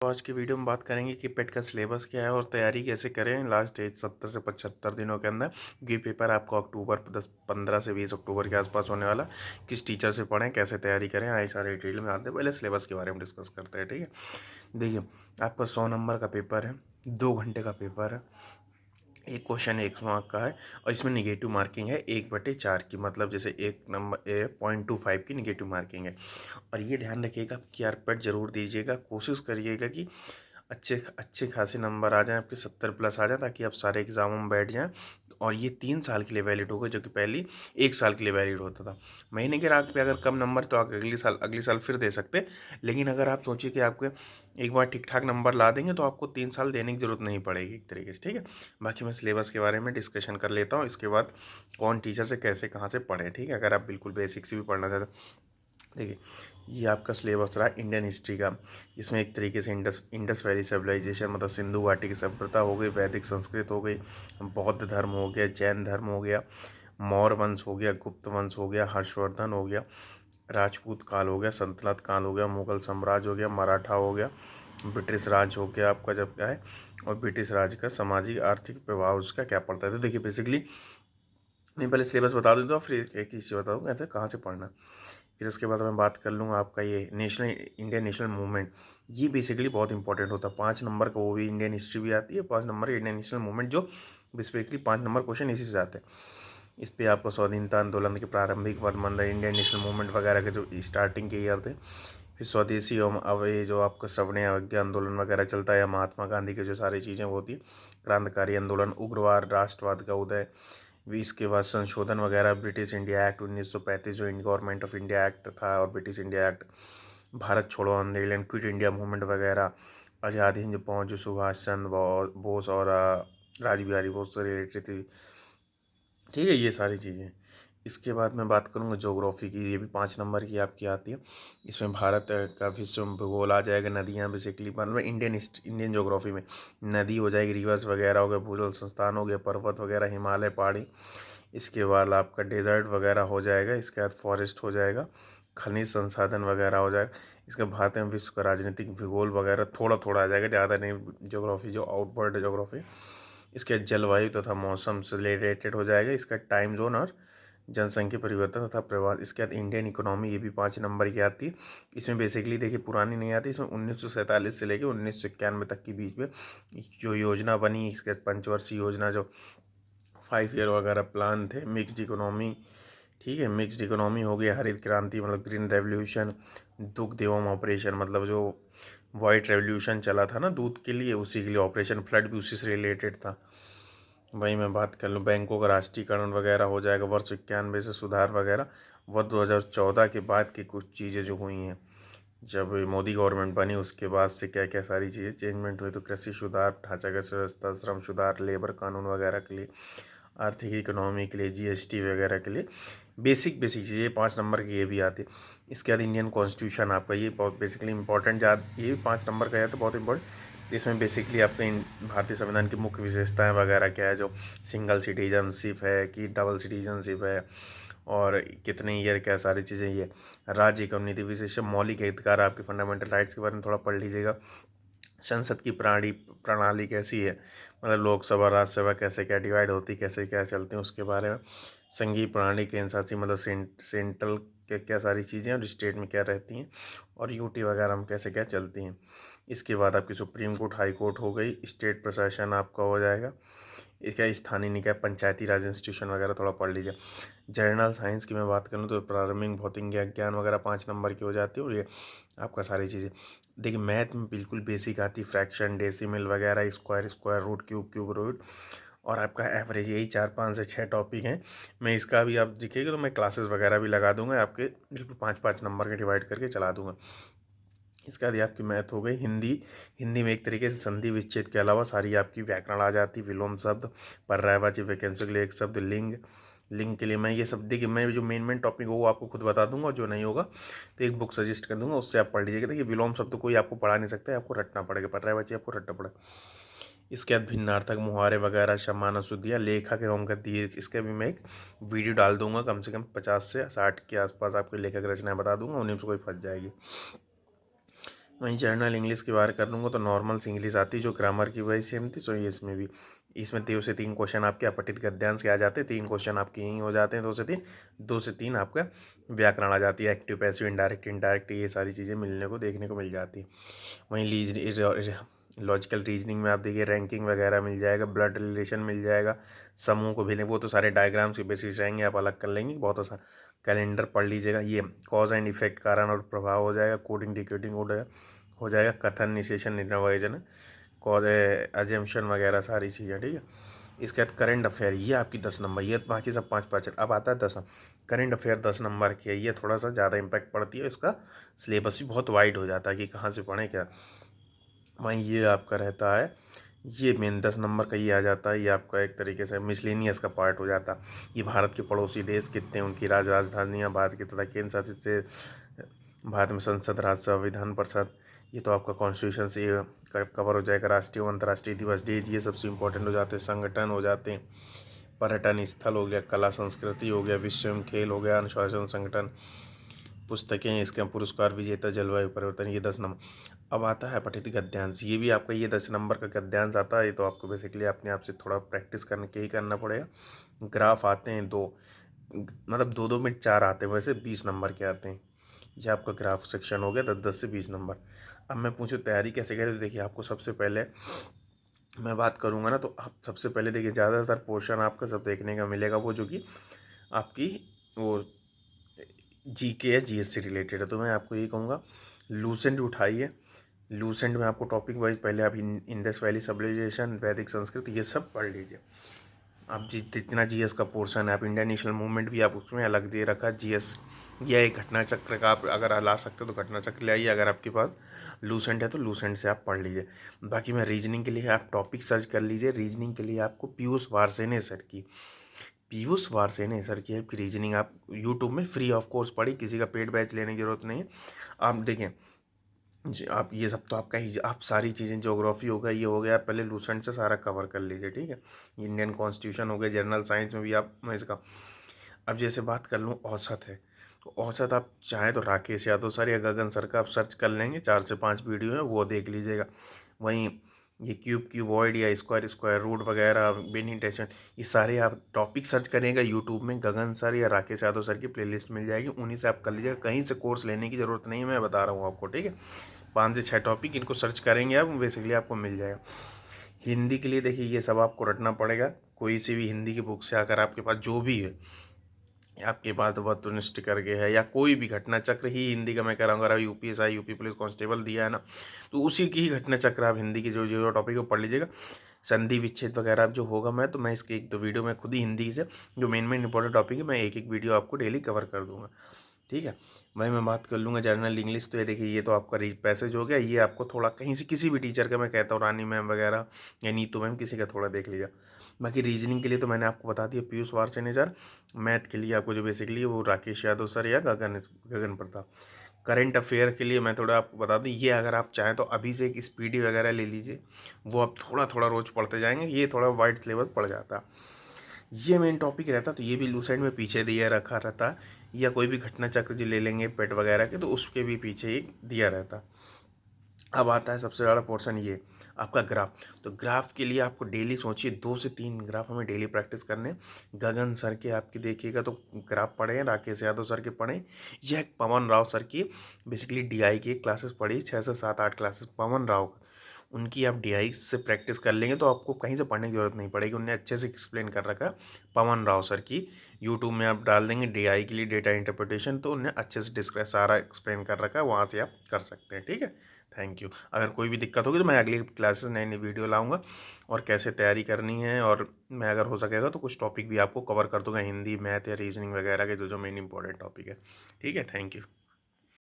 तो आज की वीडियो में बात करेंगे कि पेट का सिलेबस क्या है और तैयारी कैसे करें लास्ट एज 70 से 75 दिनों के अंदर। ये पेपर आपको अक्टूबर 15 से 20 अक्टूबर के आसपास होने वाला। किस टीचर से पढ़ें, कैसे तैयारी करें, आए सारे डिटेल में आते हैं। पहले सिलेबस के बारे में डिस्कस करते हैं, ठीक है। देखिए, आपका 100 नंबर का पेपर है, 2 घंटे का पेपर है, एक क्वेश्चन 1 मार्क का है और इसमें निगेटिव मार्किंग है 1/4 की, मतलब जैसे 1 नंबर 0.25 की निगेटिव मार्किंग है। और ये ध्यान रखिएगा कि यार पेट जरूर दीजिएगा, कोशिश करिएगा कि अच्छे अच्छे खासे नंबर आ जाएं, आपके 70 प्लस आ जाए, ताकि आप सारे एग्जामों में बैठ जाएं। और ये 3 साल के लिए वैलिड होगा, जो कि पहली 1 साल के लिए वैलिड होता था। महीने के रात पे अगर कम नंबर तो आप अगली साल फिर दे सकते। लेकिन अगर आप सोचिए कि आपके एक बार ठीक ठाक नंबर ला देंगे तो आपको 3 साल देने की जरूरत नहीं पड़ेगी एक तरीके से, ठीक है। बाकी मैं सिलेबस के बारे में डिस्कशन कर लेता हूँ, इसके बाद कौन टीचर से कैसे कहाँ से पढ़ें, ठीक है। अगर आप बिल्कुल बेसिक से भी पढ़ना चाहते हैं, देखिए ये आपका सिलेबस रहा इंडियन हिस्ट्री का। इसमें एक तरीके से इंडस वैली सिविलाइजेशन, मतलब सिंधु घाटी की सभ्यता हो गई, वैदिक संस्कृत हो गई, बौद्ध धर्म हो गया, जैन धर्म हो गया, मौर्य वंश हो गया, गुप्त वंश हो गया, हर्षवर्धन हो गया, राजपूत काल हो गया, सल्तनत काल हो गया, मुगल साम्राज्य हो गया, मराठा हो गया, ब्रिटिश राज हो गया आपका जब क्या है, और ब्रिटिश राज का सामाजिक आर्थिक प्रभाव उसका क्या पड़ता है। तो देखिए बेसिकली मैं पहले सिलेबस बता दूँ तो फिर एक ही चीज़ बता दूँगा ऐसे कहाँ से पढ़ना। फिर उसके बाद मैं बात कर लूँगा आपका ये इंडियन नेशनल मूवमेंट। ये बेसिकली बहुत इंपॉर्टेंट होता है, 5 नंबर का, वो भी इंडियन हिस्ट्री भी आती है, 5 नंबर इंडियन नेशनल मूवमेंट, जो बेसिकली 5 नंबर क्वेश्चन इसी से आते हैं। इस पर आपको स्वाधीनता आंदोलन के प्रारंभिक वर्ष, मतलब इंडियन नेशनल मूवमेंट वगैरह के जो स्टार्टिंग के ईयर थे। फिर स्वदेशी एवं अब ये जो आपका सवर्णीय अवज्ञा आंदोलन वगैरह चलता है, या महात्मा गांधी की जो सारी चीज़ें होती है, क्रांतिकारी आंदोलन, उग्रवाद, राष्ट्रवाद का उदय, भी इसके बाद संशोधन वगैरह, ब्रिटिश इंडिया एक्ट 1935 जो गवर्नमेंट ऑफ इंडिया एक्ट था, और ब्रिटिश इंडिया एक्ट, भारत छोड़ो आंदोलन, क्विट इंडिया मूवमेंट वगैरह, आज़ाद हिंद पहुंच जो सुभाष चंद्र बोस और राजबिहारी बोस से रिलेटेड थी, ठीक है, ये सारी चीज़ें। इसके बाद मैं बात करूँगा ज्योग्राफी की, ये भी 5 नंबर की आपकी आती है। इसमें भारत का विश्व भूगोल आ जाएगा, नदियाँ बेसिकली, मतलब इंडियन ज्योग्राफी में नदी हो जाएगी, रिवर्स वगैरह हो गया, भूजल संस्थान हो गया, पर्वत वगैरह, हिमालय पहाड़ी। इसके बाद आपका डेजर्ट वगैरह हो जाएगा, इसके बाद फॉरेस्ट हो जाएगा, खनिज संसाधन वगैरह हो जाएगा। इसके भारत में विश्व का राजनीतिक भूगोल वगैरह थोड़ा थोड़ा आ जाएगा, ज़्यादा नहीं ज्योग्राफी, जो आउटवर्ड ज्योग्राफी। इसके जलवायु तथा मौसम से रिलेटेड हो जाएगा, इसका टाइम जोन और जनसंख्या परिवर्तन तथा प्रवास। इसके बाद इंडियन इकोनॉमी, ये भी 5 नंबर की आती है। इसमें बेसिकली देखिए पुरानी नहीं आती, इसमें 1947 से लेकर 1991 तक के बीच में जो योजना बनी, इसके पंचवर्षीय योजना, जो 5 ईयर वगैरह प्लान थे, मिक्स्ड इकोनॉमी, ठीक है। मिक्स्ड इकोनॉमी हो गया, हरित क्रांति मतलब ग्रीन रेवोल्यूशन, दुग्ध एवं ऑपरेशन, मतलब जो वाइट रेवोल्यूशन चला था ना दूध के लिए, उसी के लिए ऑपरेशन फ्लड भी उसी से रिलेटेड था। वहीं मैं बात कर लूँ बैंकों का राष्ट्रीयकरण वगैरह हो जाएगा, वर्ष 91 से सुधार वगैरह, वर्ष 2014 के बाद की कुछ चीज़ें जो हुई हैं, जब मोदी गवर्नमेंट बनी उसके बाद से क्या क्या सारी चीज़ें चेंजमेंट हुई, तो कृषि सुधार, ढांचागत व्यवस्था, श्रम सुधार, लेबर कानून वगैरह के लिए, आर्थिक इकोनॉमी के लिए, जीएसटी वगैरह के लिए, बेसिक बेसिक चीज़ें 5 नंबर की ये भी आती है। इसके बाद इंडियन कॉन्स्टिट्यूशन आपका, ये बहुत बेसिकली इंपॉर्टेंट, ये भी 5 नंबर का है, तो बहुत इंपॉर्टेंट। इसमें बेसिकली आपके भारतीय संविधान की मुख्य विशेषताएं वगैरह क्या है, जो सिंगल सिटीजनशिप है कि डबल सिटीजनशिप है, और कितने ईयर, क्या सारी चीज़ें, ये राज्य एवं नीति विशेष, मौलिक अधिकार, आपके फंडामेंटल राइट्स के बारे में थोड़ा पढ़ लीजिएगा। संसद की प्रणाली कैसी है, मतलब लोकसभा राज्यसभा कैसे क्या डिवाइड होती, कैसे क्या चलते हैं, उसके बारे में। संघीय प्रणाली के हिसाब से, मतलब सेंट्रल क्या क्या सारी चीज़ें और स्टेट में क्या रहती हैं, और यूटी वगैरह में कैसे क्या चलती हैं। इसके बाद आपकी सुप्रीम कोर्ट, हाई कोर्ट हो गई, स्टेट प्रशासन आपका हो जाएगा। इसका स्थानीय निकाय, पंचायती राज इंस्टीट्यूशन वगैरह थोड़ा पढ़ लीजिए। जनरल साइंस की मैं बात करूँ तो प्रारंभिक भौतिक ज्ञान वगैरह 5 नंबर की हो जाती है, और ये आपका सारी चीज़ें। देखिए मैथ में बिल्कुल बेसिक आती, फ्रैक्शन, डेसिमल वगैरह, square square root, cube cube root, और आपका एवरेज, यही 4 5 से 6 टॉपिक हैं। मैं इसका भी आप दिखेगा तो मैं क्लासेस वगैरह भी लगा दूंगा, आपके बिल्कुल 5 5 नंबर के डिवाइड करके चला दूंगा। इसके बाद आपकी मैथ हो गई। हिंदी, हिंदी में एक तरीके से संधि विच्छेद के अलावा सारी आपकी व्याकरण आ जाती, विलोम शब्द, पर्यायवाची वैकेंसी के लिए एक शब्द, लिंग, लिंग के लिए मैं ये सब, देखिए मैं जो मेन टॉपिक हो वो आपको खुद बता दूंगा, और जो नहीं होगा तो एक बुक सजेस्ट कर दूंगा, उससे आप पढ़ लीजिएगा। देखिए विलोम शब्द तो कोई आपको पढ़ा नहीं सकता है, आपको रटना पड़ेगा, पर्यायवाची आपको रटना पड़ेगा। इसके बाद भिन्नार्थक, मुहावरे वगैरह, समान शुद्धियाँ, लेखक एवं गद्य, इसके भी मैं एक वीडियो डाल दूंगा, कम से कम 50 से 60 के आसपास आपके लेखक रचनाएं बता दूंगा, उन्हीं में से कोई फंस जाएगी। वहीं जर्नल इंग्लिश की बात कर लूँगा तो नॉर्मल सी इंग्लिश आती है, जो ग्रामर की वही सेम थी, सो ये इसमें भी। इसमें 2 से 3 क्वेश्चन आपके अपठित गद्यांश के आ जाते हैं, 3 क्वेश्चन आपके यहीं हो जाते हैं, 2 से 3 आपका व्याकरण आ जाती है, एक्टिव पैसिव इनडायरेक्ट इनडायरेक्ट, ये सारी चीज़ें मिलने को देखने को मिल जाती है। वहीं लॉजिकल रीजनिंग में आप देखिए रैंकिंग वगैरह मिल जाएगा, ब्लड रिलेशन मिल जाएगा, समूह को भेजने, वो तो सारे डायग्राम्स के बेसिस रहेंगे, आप अलग कर लेंगे, बहुत आसान। कैलेंडर पढ़ लीजिएगा, ये कॉज एंड इफेक्ट, कारण और प्रभाव हो जाएगा, कोडिंग डिकोडिंग हो जाएगा, कथन निषेचन निर्वचन, कॉज अजम्पशन वगैरह सारी चीज़ें, ठीक है। इसके बाद करंट अफेयर, ये आपकी 10 नंबर, ये बाकी सब 5-5। अब आता है 10। करंट अफेयर 10 नंबर की है, ये थोड़ा सा ज़्यादा इम्पैक्ट पड़ती है, इसका सिलेबस भी बहुत वाइड हो जाता है कि कहाँ से पढ़ें क्या। वहीं ये आपका रहता है, ये मेन 10 नंबर का ये आ जाता है, ये आपका एक तरीके से मिसलेनियस का पार्ट हो जाता है। ये भारत के पड़ोसी देश कितने, उनकी राजधानियाँ, भारत की तथा केंद्र शासित से भारत में संसद, राज्यसभा, विधान परिषद, ये तो आपका कॉन्स्टिट्यूशन से कवर हो जाएगा। राष्ट्रीय और अंतर्राष्ट्रीय दिवस, डेज, ये सबसे इंपॉर्टेंट हो जाते हैं। संगठन हो जाते हैं, पर्यटन स्थल हो गया, कला संस्कृति हो गया, विश्व एवं खेल हो गया, अनुशासन संगठन, पुस्तकें, इसके पुरस्कार विजेता, जलवायु परिवर्तन, ये 10 नंबर। अब आता है पठित गद्यांश, ये भी आपका ये 10 नंबर का गद्यांश आता है, ये तो आपको बेसिकली अपने आप से थोड़ा प्रैक्टिस करने के ही करना पड़ेगा। ग्राफ आते हैं 2, मतलब 2-2 में 4 आते हैं, वैसे 20 नंबर के आते हैं। ये आपका ग्राफ सेक्शन हो गया 10-10 से 20 नंबर। अब मैं पूछूँ तैयारी कैसे करें, तो देखिए आपको सबसे पहले मैं बात करूँगा ना, तो आप सबसे पहले देखिए ज़्यादातर पोर्शन आपका सब देखने का मिलेगा, वो जो कि आपकी वो जीके या जीएस से रिलेटेड है। तो मैं आपको यही कहूँगा, लूसेंट उठाइए, लूसेंट में आपको टॉपिक वाइज पहले आप इंडस वैली सिविलाइजेशन, वैदिक संस्कृति, ये सब पढ़ लीजिए। आप जितना जीएस का पोर्शन है, आप इंडियन नेशनल मूवमेंट भी आप उसमें अलग दे रखा है जीएस, या एक घटना चक्र का आप अगर ला सकते हो तो घटना चक्र ले आइए, अगर आपके पास लूसेंट है तो लूसेंट से आप पढ़ लीजिए। बाकी मैं रीजनिंग के लिए आप टॉपिक सर्च कर लीजिए, रीजनिंग के लिए आपको पीयूष वारसेने सर की आपकी रीजनिंग आप यूट्यूब में फ्री ऑफ कोर्स पढ़ी, किसी का पेड बैच लेने की जरूरत नहीं है। आप देखें जी, आप ये सब तो आपका ही, आप सारी चीज़ें, ज्योग्राफी हो गया, ये हो गया, आप पहले लूसेंट से सारा कवर कर लीजिए, ठीक है। इंडियन कॉन्स्टिट्यूशन हो गया, जनरल साइंस में भी आप मैं इसका। अब जैसे बात कर लूँ औसत है, तो औसत आप चाहें तो राकेश यादव सर या गगन सर का आप सर्च कर लेंगे, 4 से 5 वीडियो है, वो देख लीजिएगा। वहीं ये क्यूबॉइड या स्क्वायर रूट वगैरह, बेनी टेस्ट, ये सारे आप टॉपिक सर्च करेंगे यूट्यूब में, गगन सर या राकेश यादव सर की प्लेलिस्ट मिल जाएगी, उन्हीं से आप कर लीजिएगा, कहीं से कोर्स लेने की ज़रूरत नहीं है, मैं बता रहा हूँ आपको, ठीक है। 5 से 6 टॉपिक, इनको सर्च करेंगे आप, बेसिकली आपको मिल जाएगा। हिंदी के लिए देखिए ये सब आपको रटना पड़ेगा, कोई सी भी हिंदी की बुक से अगर आपके पास जो भी है, आपके पास वस्तुनिष्ठ करके है, या कोई भी घटना चक्र ही हिंदी का मैं कह रहा हूँ, अगर आप यूपीएसआई यूपी पुलिस कांस्टेबल दिया है ना, तो उसी की ही घटना चक्र आप हिंदी की जो जो टॉपिक है पढ़ लीजिएगा। संधि विच्छेद वगैरह जो होगा, मैं इसके 1-2 वीडियो में खुद ही हिंदी से जो मेन इंपॉर्टेंट टॉपिक है, मैं एक एक वीडियो आपको डेली कवर कर दूंगा, ठीक है। वही मैं बात कर लूँगा जनरल इंग्लिश, तो ये देखिए ये तो आपका पैसेज हो गया, ये आपको थोड़ा कहीं से किसी भी टीचर का मैं कहता हूँ, रानी मैम वगैरह या नीतू मैम, किसी का थोड़ा देख लीजिए। बाकी रीजनिंग के लिए तो मैंने आपको बता दिया पीयूष वारसेने सर, मैथ के लिए आपको जो बेसिकली वो राकेश यादव सर या गगन गगन प्रताप। करंट अफेयर के लिए मैं थोड़ा आपको बता दूँ, ये अगर आप चाहें तो अभी से एक स्पीडी वगैरह ले लीजिए, वो आप थोड़ा थोड़ा रोज़ पढ़ते जाएंगे, ये थोड़ा वाइड सिलेबस पड़ जाता। ये मेन टॉपिक रहता, तो ये भी लूसेंट में पीछे दिया रखा रहता, या कोई भी घटना चक्र जो ले लेंगे पेट वगैरह के, तो उसके भी पीछे ही दिया रहता। अब आता है सबसे ज़्यादा पोर्शन, ये आपका ग्राफ। तो ग्राफ के लिए आपको डेली सोचिए 2 से 3 ग्राफ हमें डेली प्रैक्टिस करने। गगन सर के आपकी देखिएगा तो ग्राफ पढ़े, राकेश यादव सर के पढ़ें, या पवन राव सर की बेसिकली डीआई की क्लासेस पढ़ी, 6 से 7-8 क्लासेस पवन राव, उनकी आप डीआई से प्रैक्टिस कर लेंगे तो आपको कहीं से पढ़ने की ज़रूरत नहीं पड़ेगी, उन्होंने अच्छे से एक्सप्लेन कर रखा है। पवन राव सर की यूट्यूब में आप डाल देंगे डीआई के लिए डेटा इंटरप्रिटेशन, तो उन्हें अच्छे से डिस्क्राइब सारा एक्सप्लेन कर रखा है, वहाँ से आप कर सकते हैं, ठीक है। Thank you. अगर कोई भी दिक्कत होगी तो मैं अगली क्लासेस नई नई वीडियो लाऊंगा, और कैसे तैयारी करनी है, और मैं अगर हो सकेगा तो कुछ टॉपिक भी आपको कवर कर दूंगा, हिंदी मैथ या रीजनिंग वगैरह के जो जो मेन इंपॉर्टेंट टॉपिक है, ठीक है। Thank you.